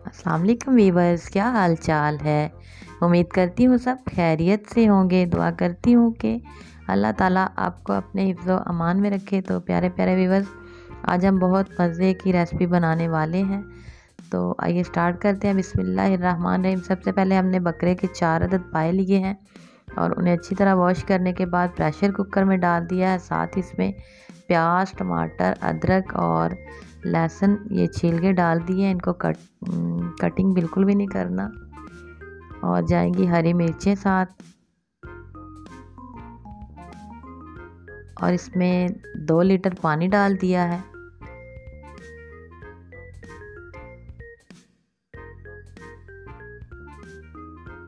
अस्सलाम वालेकुम वीवर्स, क्या हाल चाल है। उम्मीद करती हूँ सब खैरियत से होंगे। दुआ करती हूँ कि अल्लाह ताला आपको अपने हिफ्ज़ व अमान में रखे। तो प्यारे प्यारे वीवर्स, आज हम बहुत मज़े की रेसिपी बनाने वाले हैं। तो आइए स्टार्ट करते हैं। बिस्मिल्लाहिर्रहमानिर्रहीम। सबसे पहले हमने बकरे के 4 अदद पाए लिए हैं और उन्हें अच्छी तरह वॉश करने के बाद प्रेशर कुकर में डाल दिया है। साथ ही इसमें प्याज, टमाटर, अदरक और लहसुन ये छील के डाल दिए। इनको कटिंग बिल्कुल भी नहीं करना। और जाएंगी हरी मिर्चें साथ, और इसमें 2 लीटर पानी डाल दिया है।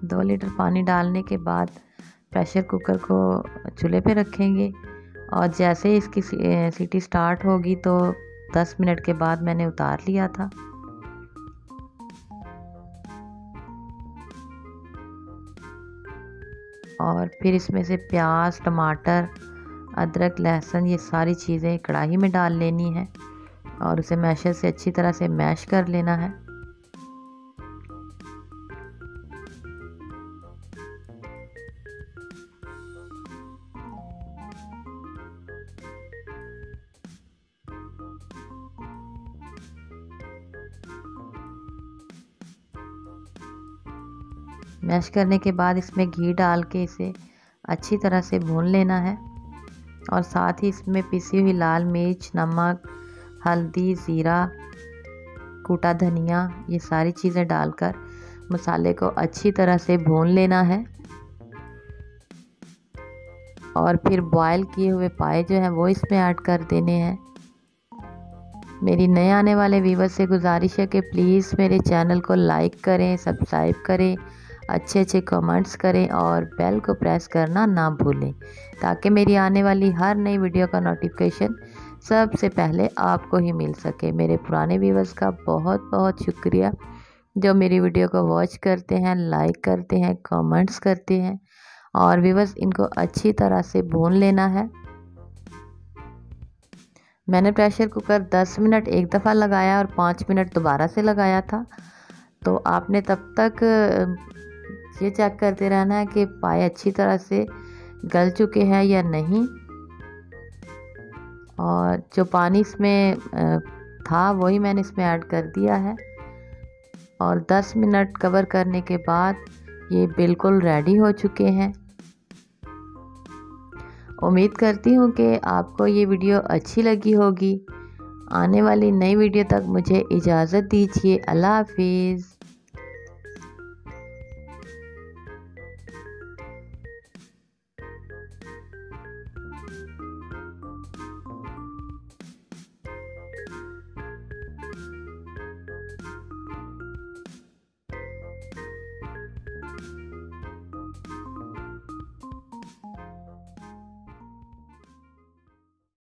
दो लीटर पानी डालने के बाद प्रेशर कुकर को चूल्हे पे रखेंगे और जैसे ही इसकी सीटी स्टार्ट होगी तो 10 मिनट के बाद मैंने उतार लिया था। और फिर इसमें से प्याज, टमाटर, अदरक, लहसुन ये सारी चीज़ें कढ़ाई में डाल लेनी है और उसे मैशर से अच्छी तरह से मैश कर लेना है। मैश करने के बाद इसमें घी डाल के इसे अच्छी तरह से भून लेना है और साथ ही इसमें पिसी हुई लाल मिर्च, नमक, हल्दी, ज़ीरा, कूटा धनिया ये सारी चीज़ें डालकर मसाले को अच्छी तरह से भून लेना है। और फिर बॉयल किए हुए पाए जो हैं वो इसमें ऐड कर देने हैं। मेरी नए आने वाले व्यूवर्स से गुजारिश है कि प्लीज़ मेरे चैनल को लाइक करें, सब्सक्राइब करें, अच्छे अच्छे कमेंट्स करें और बेल को प्रेस करना ना भूलें ताकि मेरी आने वाली हर नई वीडियो का नोटिफिकेशन सबसे पहले आपको ही मिल सके। मेरे पुराने व्यूवर्स का बहुत बहुत शुक्रिया जो मेरी वीडियो को वॉच करते हैं, लाइक करते हैं, कमेंट्स करते हैं। और व्यूवर्स, इनको अच्छी तरह से भून लेना है। मैंने प्रेशर कुकर 10 मिनट एक दफ़ा लगाया और 5 मिनट दोबारा से लगाया था। तो आपने तब तक ये चेक करते रहना है कि पाए अच्छी तरह से गल चुके हैं या नहीं। और जो पानी इसमें था वही मैंने इसमें ऐड कर दिया है और 10 मिनट कवर करने के बाद ये बिल्कुल रेडी हो चुके हैं। उम्मीद करती हूँ कि आपको ये वीडियो अच्छी लगी होगी। आने वाली नई वीडियो तक मुझे इजाज़त दीजिए। अल्लाह हाफिज़।